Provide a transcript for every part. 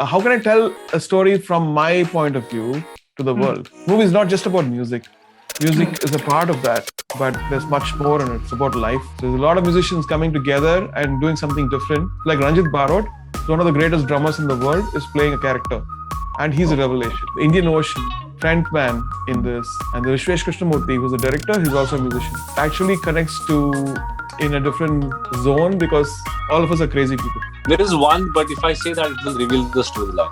how can I tell a story from my point of view to the world? Movie is not just about music. Music is a part of that, but there's much more in it. It's about life. There's a lot of musicians coming together and doing something different. Like Ranjit Barot, one of the greatest drummers in the world, is playing a character. And he's a revelation. The Indian Ocean, frontman in this, and the Vishesh Krishnamurti, who's a director, he's also a musician. Actually connects to in a different zone because all of us are crazy people. There is one, but if I say that, it will reveal the storyline.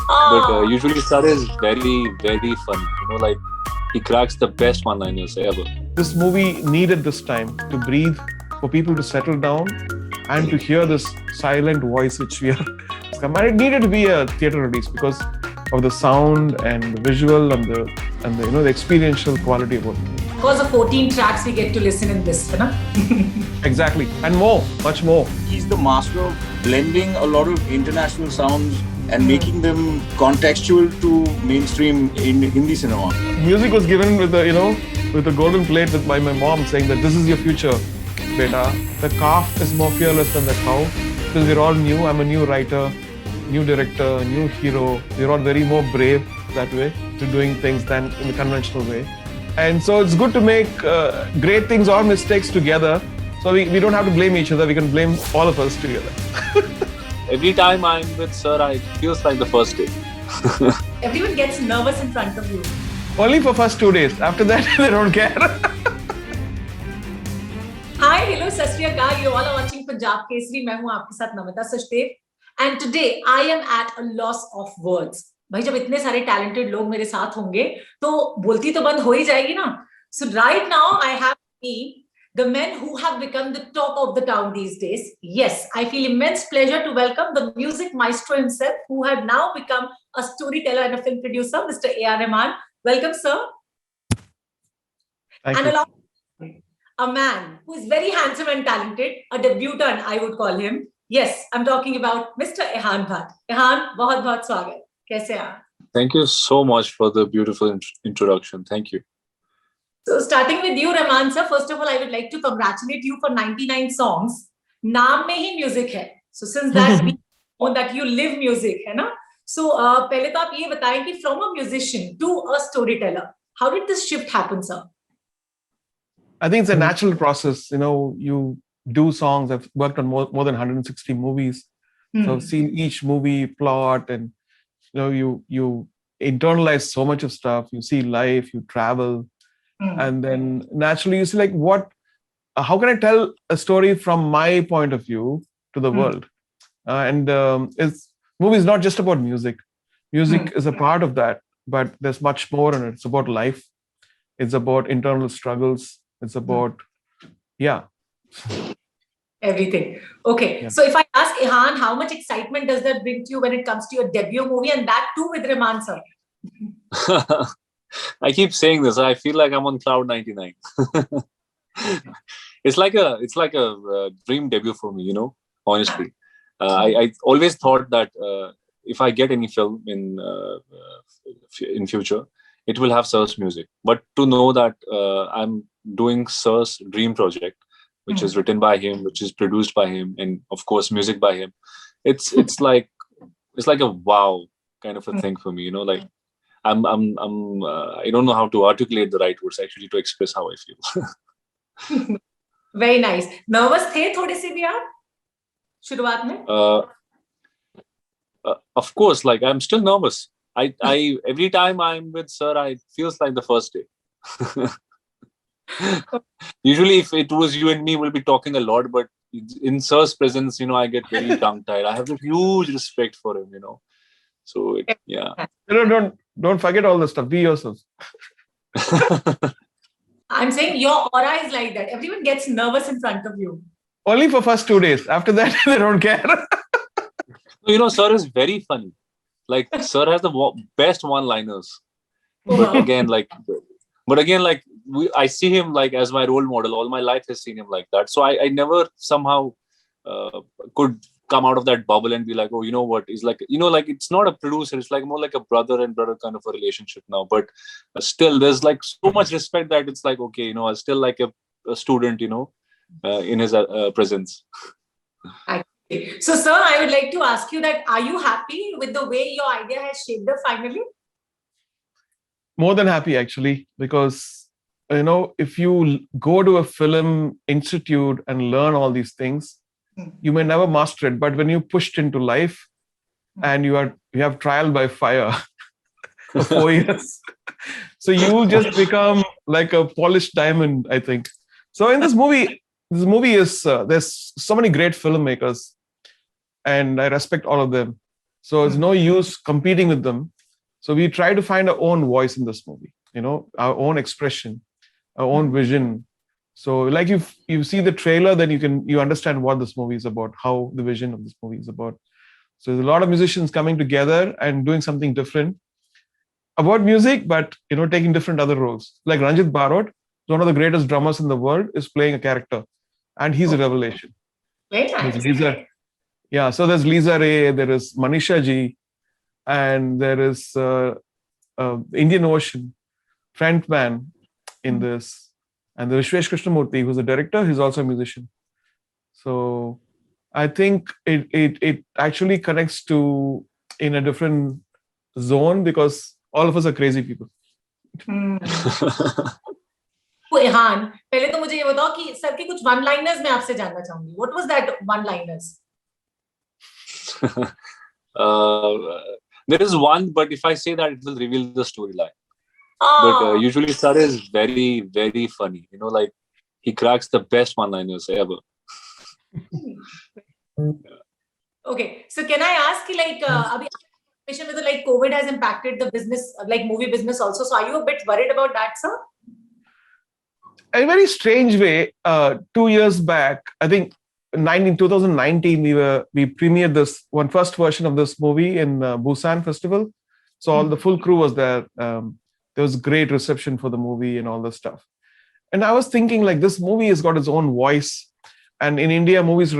But usually Sir is very, very funny. Like he cracks the best one-liners ever. This movie needed this time to breathe, for people to settle down and to hear this silent voice which we are. And it needed to be a theatre release because of the sound and the visual and the experiential quality of it. Because of 14 tracks we get to listen in this, Exactly, and more, much more. He's the master of blending a lot of international sounds and making them contextual to mainstream in Hindi cinema. Music was given with a golden plate by my mom saying that this is your future, beta. The calf is more fearless than the cow because we're all new. I'm a new writer, new director, new hero. We're all very more brave that way to doing things than in the conventional way. And so it's good to make great things or mistakes together. So we don't have to blame each other. We can blame all of us together. Every time I'm with Sir, it feels like the first day. Everyone gets nervous in front of you. Only for first 2 days. After that, they don't care. Hi, hello, Sat Sri Akal. You all are watching Punjab Kesari. मैं हूँ आपके साथ Namita Sachdev. And today I am at a loss of words. भाई जब इतने सारे talented लोग मेरे साथ होंगे तो बोलती तो बंद हो ही जाएगी ना. So right now I have me, the men who have become the talk of the town these days. Yes, I feel immense pleasure to welcome the music maestro himself, who had now become a storyteller and a film producer, Mr. AR Rahman. Welcome, sir. Thank and you. along a man who is very handsome and talented, a debutant, I would call him. Yes, I'm talking about Mr. Ehan Bhatt. Ehan, बहुत-बहुत स्वागत. कैसे हैं? Thank you so much for the beautiful introduction. Thank you. So starting with you, Rahman sir, first of all, I would like to congratulate you for 99 songs. नाम में ही music है. So since that, we know that you live music, है ना? So पहले तो आप ये बताएं कि from a musician to a storyteller, how did this shift happen, sir? I think it's a natural process. You do songs. I've worked on more than 160 movies. So I've seen each movie plot, and you internalize so much of stuff. You see life, you travel, and then naturally you see like how can I tell a story from my point of view to the world? Movie is not just about music. Music is a part of that, but there's much more in it. It's about life. It's about internal struggles. It's about, everything. Okay. Yeah. So if I ask Ehan, how much excitement does that bring to you when it comes to your debut movie, and that too with Rahman sir? I keep saying this. I feel like I'm on cloud 99. It's like a dream debut for me, honestly. I always thought that if I get any film in future, it will have Sir's music. But to know that I'm doing Sir's dream project, which is written by him, which is produced by him, and of course music by him, it's like a wow kind of a thing for me. Like I don't know how to articulate the right words actually to express how I feel. Very nice. Nervous थे थोड़े से भी आप शुरुआत में? Of course, like I'm still nervous. I every time I'm with Sir, it feels like the first day. Usually, if it was you and me, we'll be talking a lot. But in Sir's presence, I get very tongue-tied. I have a huge respect for him, So yeah. Don't forget all the stuff. Be yourself. I'm saying your aura is like that. Everyone gets nervous in front of you. Only for first 2 days. After that, they don't care. Sir is very funny. Like Sir has the best one-liners. But again, I see him like as my role model. All my life has seen him like that. So I never somehow could come out of that bubble and be like, oh, you know what? It's like, it's not a producer. It's like more like a brother and brother kind of a relationship now. But still, there's like so much respect that it's like, okay, I still like a student, in his presence. So, sir, I would like to ask you that, are you happy with the way your idea has shaped up finally? More than happy, actually, because, if you go to a film institute and learn all these things, you may never master it. But when you pushed into life and you have trial by fire for 4 years, so you just become like a polished diamond, I think. So in this movie is there's so many great filmmakers, and I respect all of them. So it's no use competing with them. So we try to find our own voice in this movie, our own expression, our own vision. So like if you see the trailer, then you understand what this movie is about, how the vision of this movie is about. So there's a lot of musicians coming together and doing something different about music, but taking different other roles. Like Ranjit Barot, one of the greatest drummers in the world, is playing a character, and he's a revelation. Very nice. So there's Lisa Ray, there is Manisha ji, and there is Indian Ocean frontman in this, and the Vishesh Krishnamurthy, who's a director, he's also a musician. So I think it actually connects to in a different zone because all of us are crazy people. Ehan, पहले तो मुझे ये बताओ कि sir के कुछ one-liners मैं आपसे जानना चाहूंगी. What was that one-liners? There is one, but if I say that, it will reveal the storyline. But usually Sir is very, very funny. Like he cracks the best one-liners ever. Okay, so can I ask you, like, abhi with like COVID has impacted the business, like movie business also. So are you a bit worried about that, sir? In a very strange way, 2 years back, I think 2019, we premiered this first version of this movie in Busan Festival. So all the full crew was there. There was great reception for the movie and all this stuff. And I was thinking, like, this movie has got its own voice. And in India, movies,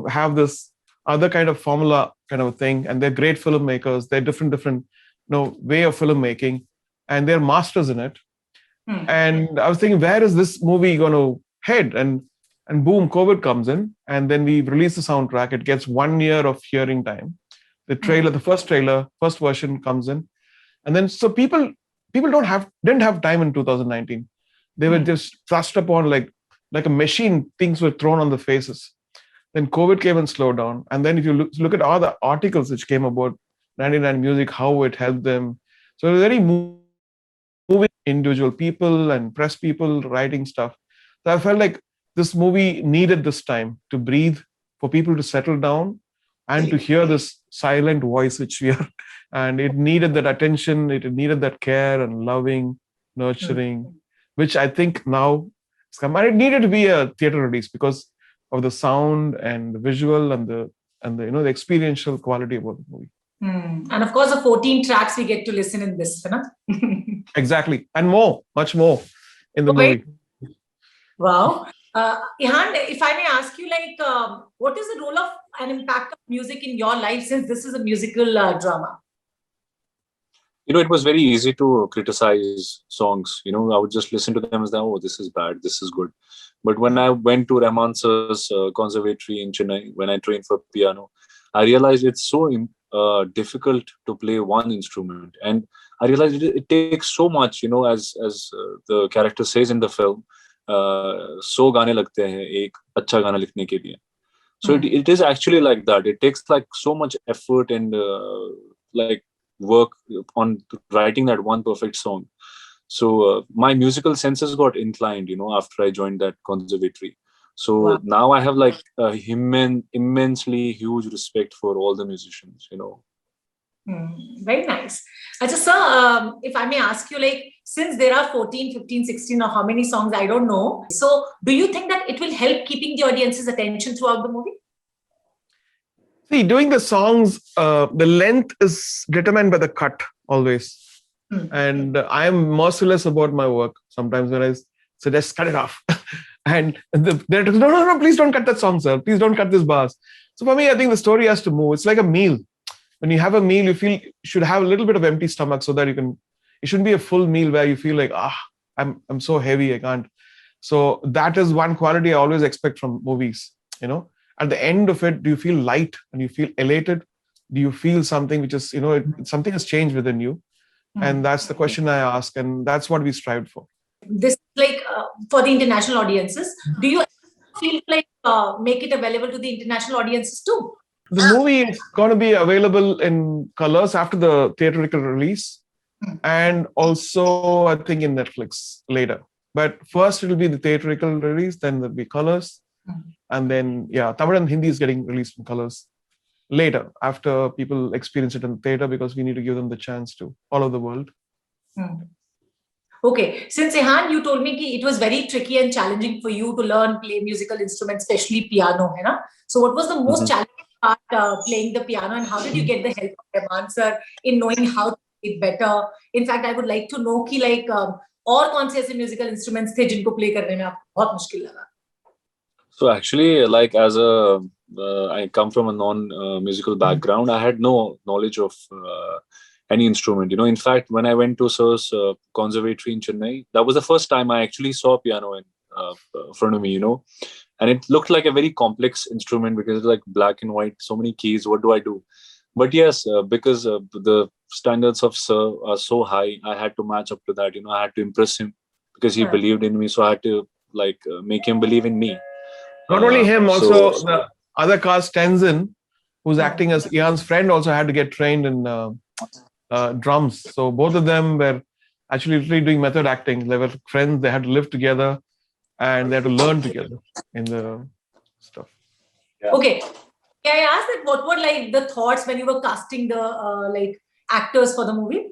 have this other kind of formula kind of a thing. And they're great filmmakers. They're different, way of filmmaking. And they're masters in it. And I was thinking, where is this movie going to head? And boom, COVID comes in. And then we release the soundtrack. It gets 1 year of hearing time. The trailer, the first version comes in. And then, so people didn't have time in 2019. They were just thrust upon like a machine. Things were thrown on the faces. Then COVID came and slowed down. And then if you look at all the articles which came about 99 Music, how it helped them. So it was very moving individual people and press people writing stuff. So I felt like this movie needed this time to breathe, for people to settle down and to hear this silent voice which we are. And it needed that attention, it needed that care and loving, nurturing, which I think now has come. And it needed to be a theater release because of the sound and the visual and the the experiential quality about the movie. And of course, the 14 tracks we get to listen in this, right? Exactly. And more, much more in the movie. Wow. Ehan, if I may ask you, like, what is the role of an impact of music in your life, since this is a musical drama? It was very easy to criticize songs. I would just listen to them and say, oh, this is bad, this is good. But when I went to Rahman sir's conservatory in Chennai, when I trained for piano, I realized it's so difficult to play one instrument. And I realized it takes so much, as the character says in the film, 100 गाने लगते हैं एक अच्छा गाना लिखने के लिए. So it is actually like that. It takes like so much effort and like work on writing that one perfect song. So my musical senses got inclined, after I joined that conservatory. So now I have like immensely huge respect for all the musicians, Very nice. Achha, sir, if I may ask you, like, since there are 14, 15, 16 or how many songs, I don't know. So do you think that it will help keeping the audience's attention throughout the movie? See, doing the songs, the length is determined by the cut always. And I am merciless about my work. Sometimes when I suggest, cut it off. And the director, no, please don't cut that song, sir. Please don't cut this bars. So for me, I think the story has to move. It's like a meal. When you have a meal, you feel you should have a little bit of empty stomach so that it shouldn't be a full meal where you feel like, I'm so heavy, I can't. So that is one quality I always expect from movies, at the end of it, do you feel light and you feel elated? Do you feel something which is, something has changed within you? And that's the question I ask, and that's what we strived for. This for the international audiences. Do you feel like make it available to the international audiences too? The movie is going to be available in colors after the theatrical release, and also I think in Netflix later. But first it'll be the theatrical release, then there'll be colors, and then Tamil and Hindi is getting released in colors later after people experience it in the theater, because we need to give them the chance to all over the world. Okay, since Ehan, you told me that it was very tricky and challenging for you to learn play musical instruments, especially piano, hai na? So what was the most challenging part playing the piano, and how did you get the help of Armaan sir in knowing how to play it better? In fact, I would like to know कि like और कौन से ऐसे musical instruments थे जिनको play करने में आपको बहुत मुश्किल लगा? So actually, like as I come from a non-musical background, I had no knowledge of any instrument. In fact, when I went to Sir's conservatory in Chennai, that was the first time I actually saw piano in front of me, and it looked like a very complex instrument because it's like black and white, so many keys. What do I do? But yes, because the standards of Sir are so high, I had to match up to that. I had to impress him because he believed in me. So I had to make him believe in me. Not only him, also the other cast, Tenzin, who's acting as Ehan's friend, also had to get trained in drums. So both of them were actually literally doing method acting. They were friends. They had to live together and they had to learn together in the stuff. Yeah. Okay. Can I ask that what were the thoughts when you were casting the actors for the movie?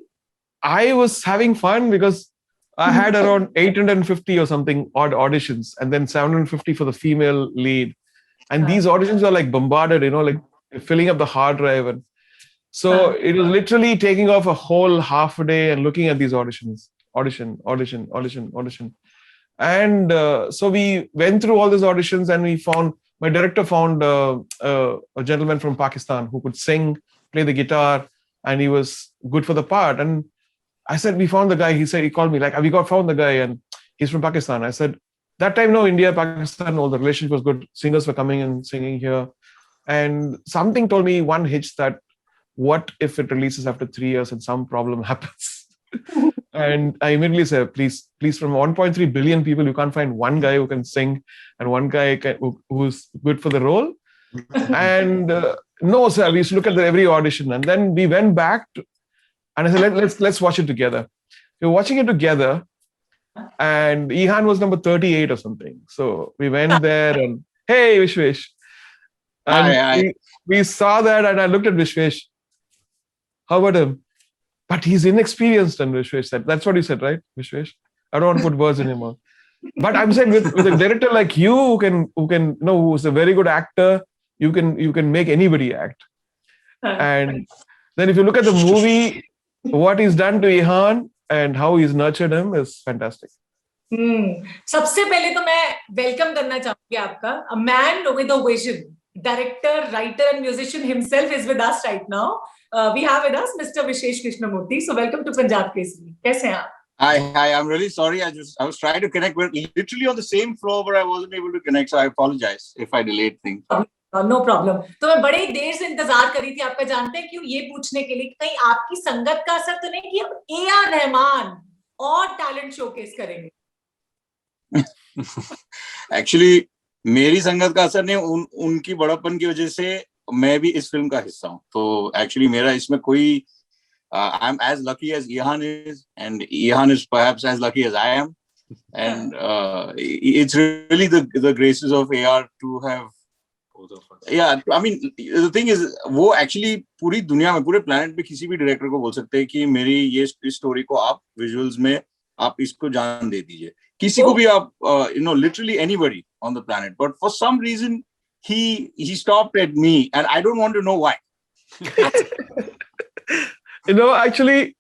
I was having fun because I had around 850 or something odd auditions, and then 750 for the female lead. And these auditions are bombarded, filling up the hard drive. And so it was literally taking off a whole half a day and looking at these auditions. Audition. And so we went through all these auditions, and my director found a gentleman from Pakistan who could sing, play the guitar, and he was good for the part. And I said, we found the guy. He called me we found the guy, and he's from Pakistan. I said, that time, no, India, Pakistan, all the relationship was good. Singers were coming and singing here. And something told me one hitch that what if it releases after 3 years and some problem happens? And I immediately said, please, from 1.3 billion people, you can't find one guy who can sing and one guy who's good for the role. And no, sir, we used to look at every audition. And then we went back and I said, let's watch it together. We were watching it together, and Ehan was number 38 or something. So we went there and, hey, Vishesh. And hi. We saw that, and I looked at Vishesh. How about him? But he's inexperienced, and Vishesh said. That's what you said, right, Vishesh? I don't want to put words in your mouth. But I'm saying with a director like you who's a very good actor, you can make anybody act. And then if you look at the movie, what he's done to Ehan and how he's nurtured him is fantastic. सबसे पहले तो मैं welcome करना चाहूंगी आपका, a man with a vision, director, writer and musician himself is with us right now. We have with us Mr. Vishesh Krishnamurthy. So welcome to Punjab Kesari. कैसे हैं आप? Hi. I'm really sorry. I was trying to connect. We're literally on the same floor, but I wasn't able to connect. So I apologize if I delayed things. No problem. तो मैं बड़ी देर से इंतजार कर रही थी आपका, जानते हैं क्यों, ये पूछने के लिए कि कहीं आपकी संगत का असर तो नहीं कि अब AR रहमान और टैलेंट शोकेस करेंगे? Actually, मेरी संगत का असर नहीं, उनकी बड़प्पन की वजह से मैं भी इस फिल्म का हिस्सा हूँ. तो actually मेरा इसमें कोई I'm as lucky as Ehan is, and Ehan is perhaps as lucky as I am, and it's really the graces of AR to have. Yeah, I mean the thing is, वो actually पूरी दुनिया में, पूरे planet पे किसी भी director को बोल सकते हैं कि मेरी ये story को आप visuals में आप इसको जान दे दीजिए. किसी को भी आप literally anybody on the planet, but for some reason he stopped at me, and I don't want to know why. Actually,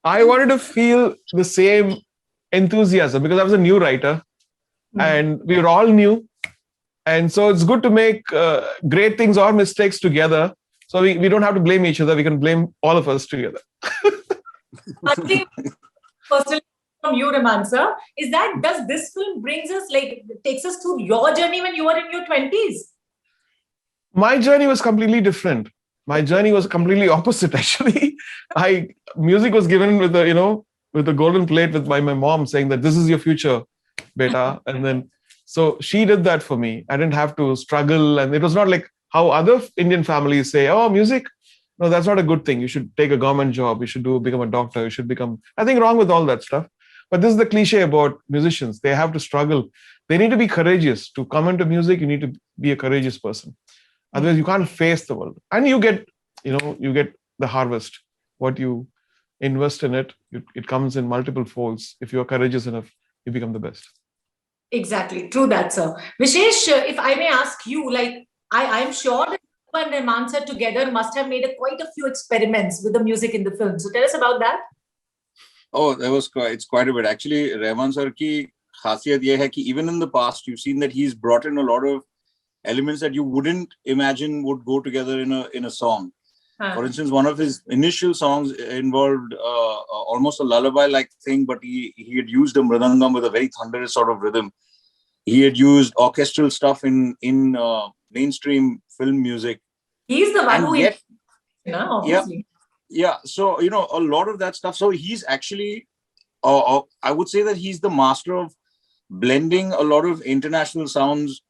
I wanted to feel the same enthusiasm because I was a new writer, and we were all new. And so it's good to make great things or mistakes together. So we don't have to blame each other. We can blame all of us together. I think personally from you, Rahman sir, is that does this film takes us through your journey when you were in your 20s? My journey was completely different. My journey was completely opposite, actually. Music was given with with a golden plate by my mom, saying that this is your future, beta. And then, so she did that for me. I didn't have to struggle. And it was not like how other Indian families say, oh, music. No, that's not a good thing. You should take a government job. You should become a doctor. You should become, nothing wrong with all that stuff. But this is the cliche about musicians. They have to struggle. They need to be courageous. To come into music, you need to be a courageous person. Otherwise, you can't face the world. And you get the harvest. What you invest in it, it comes in multiple folds. If you're courageous enough, you become the best. Exactly. True that, sir. Vishesh, if I may ask you, like, I'm sure that you and Rahman sir together must have made quite a few experiments with the music in the film. So tell us about that. Oh, it's quite a bit. Actually, Rahman sir ki khasiyat ye hai ki even in the past, you've seen that he's brought in a lot of elements that you wouldn't imagine would go together in a song. For instance, one of his initial songs involved almost a lullaby-like thing, but he had used a mridangam with a very thunderous sort of rhythm. He had used orchestral stuff in mainstream film music. He's the one who obviously. Yeah. So, a lot of that stuff. So he's actually, I would say that he's the master of blending a lot of international sounds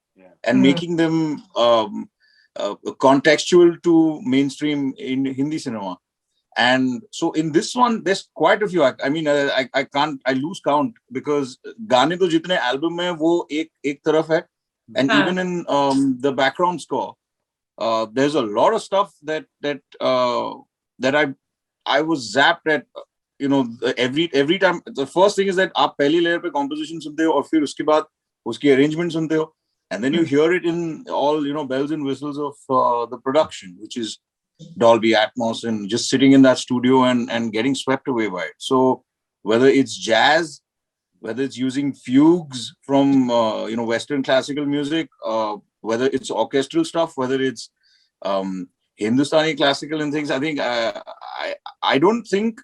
and making them contextual to mainstream in Hindi cinema. And so in this one, there's quite a few. I mean, I lose count because gaane to jitne album mein wo ek taraf hai. And even in the background score, there's a lot of stuff that I was zapped at. Every time. The first thing is that आप पहली layer पे composition सुनते हो और फिर उसके बाद उसकी arrangement सुनते हो. And then you hear it in all, bells and whistles of the production, which is Dolby Atmos, and just sitting in that studio and getting swept away by it. So whether it's jazz, whether it's using fugues from, Western classical music, whether it's orchestral stuff, whether it's Hindustani classical and things, I think I don't think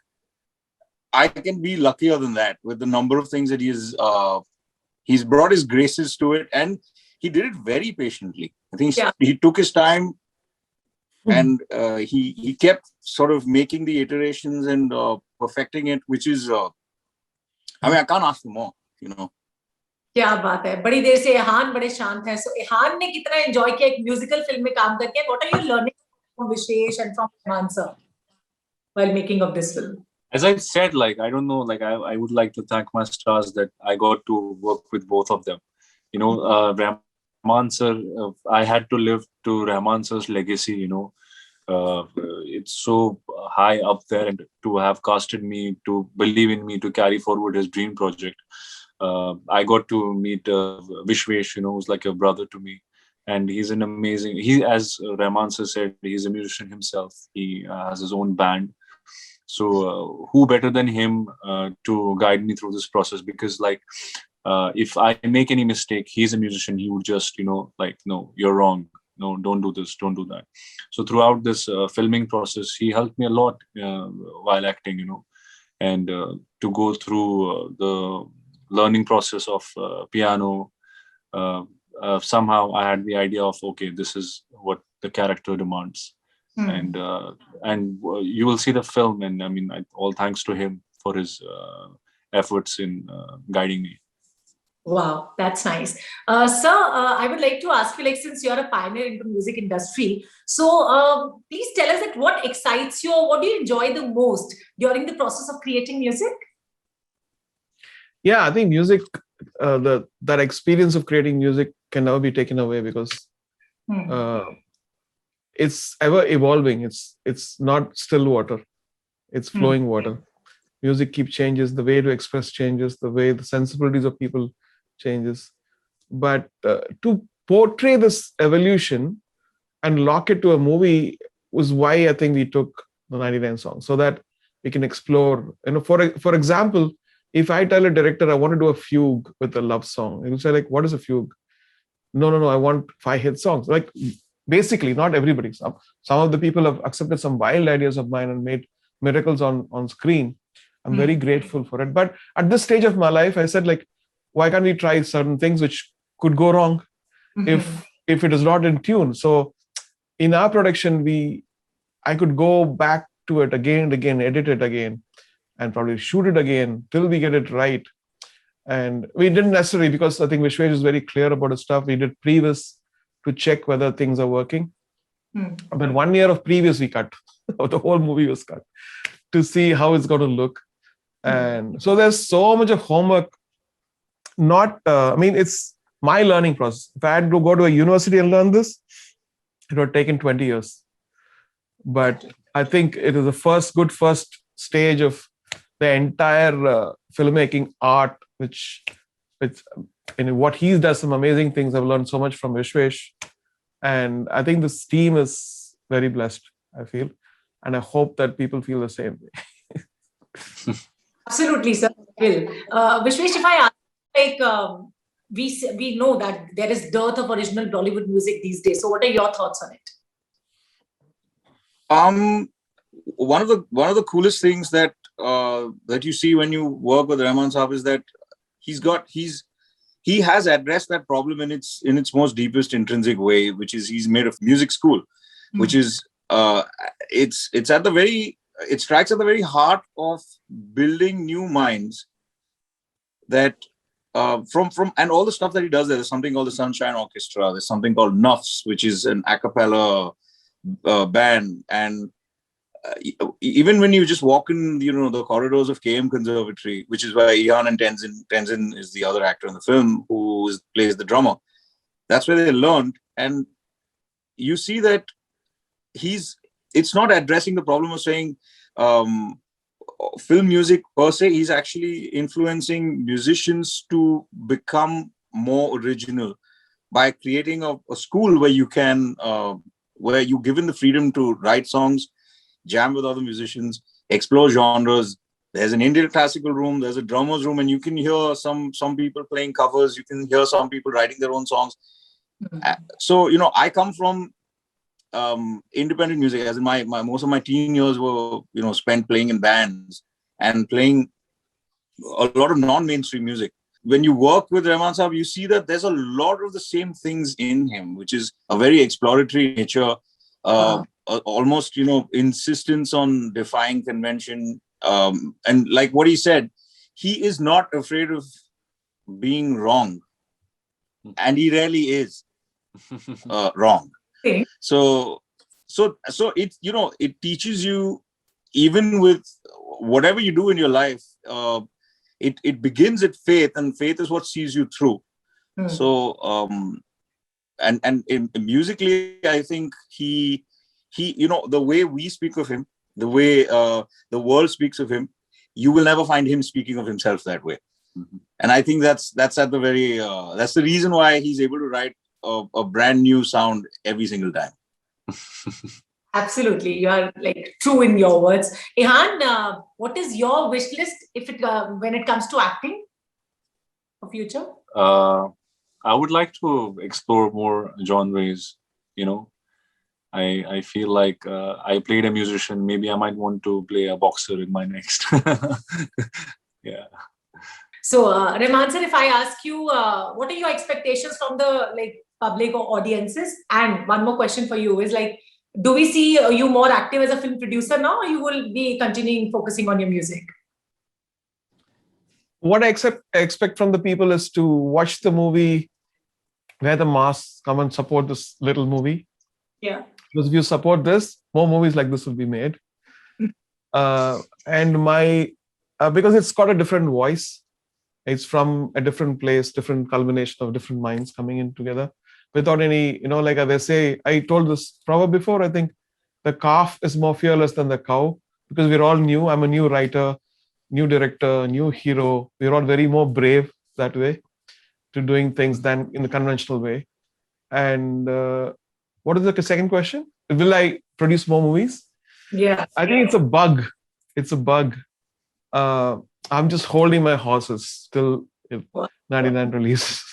I can be luckier than that with the number of things that he's brought his graces to it. And he did it very patiently. I think he took his time and he kept sort of making the iterations and perfecting it, which is, I can't ask for more, क्या बात है, बड़ी देर से एहान बड़े शांत हैं. So Ehan ने कितना एंजॉय किया एक म्यूजिकल फिल्म में काम करके? What are you learning from Vishesh and from Armaan sir while making of this film? As I said, I don't know, I would like to thank my stars that I got to work with both of them. Rahman sir, I had to live to Rahman sir's legacy, it's so high up there, and to have casted me, to believe in me, to carry forward his dream project. I got to meet Vishesh, who's like a brother to me. And he's an amazing, as Rahman sir said, he's a musician himself. He has his own band. So who better than him to guide me through this process? Because if I make any mistake, he's a musician. He would just, no, you're wrong. No, don't do this. Don't do that. So throughout this filming process, he helped me a lot while acting, and to go through the learning process of piano. Somehow I had the idea of, okay, this is what the character demands. And you will see the film, and I mean, all thanks to him for his efforts in guiding me. Wow, that's nice. Sir, I would like to ask you, since you're a pioneer in the music industry, so please tell us that what excites you, or what do you enjoy the most during the process of creating music? Yeah, I think music, that experience of creating music can never be taken away, because it's ever evolving. It's not still water, it's flowing water. Music keeps changes, the way to express changes, the way the sensibilities of people changes. But to portray this evolution and lock it to a movie was why I think we took the 99 songs, so that we can explore. For example, if I tell a director I want to do a fugue with a love song, he'll say what is a fugue? No, I want 5 hit songs. Basically, not everybody. Some of the people have accepted some wild ideas of mine and made miracles on screen. I'm very grateful for it. But at this stage of my life, I said, why can't we try certain things which could go wrong if it is not in tune? So in our production, I could go back to it again and again, edit it again, and probably shoot it again till we get it right. And we didn't necessarily, because I think Vishesh is very clear about his stuff. We did previs to check whether things are working. But 1 year of previs we cut, the whole movie was cut to see how it's going to look. And so there's so much of homework. I mean, it's my learning process. If I had to go to a university and learn this, it would have taken 20 years. But I think it is the first stage of the entire filmmaking art, which what he does some amazing things. I've learned so much from Vishesh, and I think this team is very blessed, I feel, and I hope that people feel the same way. Absolutely, sir. Will Vishesh, if I ask, like, we know that there is dearth of original Bollywood music these days. So, what are your thoughts on it? One of the coolest things that you see when you work with Rahman Saab is that he has addressed that problem in its most deepest intrinsic way, which is he's made a music school, which is it strikes at the very heart of building new minds that from and all the stuff that he does. There's something called the Sunshine Orchestra. There's something called Nuffs, which is an a cappella band, and even when you just walk in, the corridors of KM Conservatory, which is where Ehan and Tenzin is the other actor in the film who plays the drummer. That's where they learned, and you see that it's not addressing the problem of saying film music per se. He's actually influencing musicians to become more original by creating a school where you can where you're given the freedom to write songs, jam with other musicians, explore genres. There's an Indian classical room, there's a drummer's room, and you can hear some people playing covers, you can hear some people writing their own songs. So, I come from independent music, as in my most of my teen years were, spent playing in bands and playing a lot of non-mainstream music. When you work with Rahman Saab, you see that there's a lot of the same things in him, which is a very exploratory nature, almost, insistence on defying convention. And like what he said, he is not afraid of being wrong. And he rarely is wrong. Okay. So it, it teaches you, even with whatever you do in your life, it begins at faith, and faith is what sees you through. So, and musically, I think he, the way we speak of him, the way the world speaks of him, you will never find him speaking of himself that way. And I think that's at the very, that's the reason why he's able to write a brand new sound every single time. Absolutely, you are like true in your words. Ehan, what is your wish list when it comes to acting for future? I would like to explore more genres. I feel like I played a musician. Maybe I might want to play a boxer in my next. Yeah. So, Rahman sir, if I ask you, what are your expectations from the public or audiences? And one more question for you is do we see you more active as a film producer now, or you will be continuing focusing on your music? What I expect from the people is to watch the movie, wear the mask, come and support this little movie. Yeah. Because if you support this, more movies like this will be made. And because it's got a different voice, it's from a different place, different culmination of different minds coming in together. Without any, like they say, I told this proverb before, I think the calf is more fearless than the cow, because we're all new. I'm a new writer, new director, new hero. We're all very more brave that way to doing things than in the conventional way. And what is the second question? Will I produce more movies? Yeah. I think it's a bug. It's a bug. I'm just holding my horses till 99 release.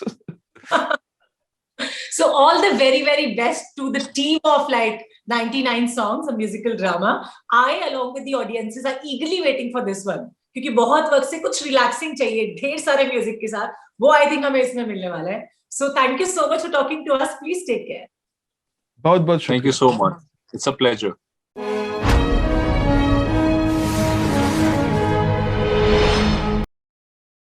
So all the very, very best to the team of 99 songs, a musical drama. I, along with the audiences, are eagerly waiting for this one. क्योंकि बहुत वक्त से कुछ relaxing चाहिए, ढेर सारे music के साथ, वो I think हमें इसमें मिलने वाला है. So thank you so much for talking to us. Please take care. बहुत बहुत Thank you शुक्रिया. so much. It's a pleasure.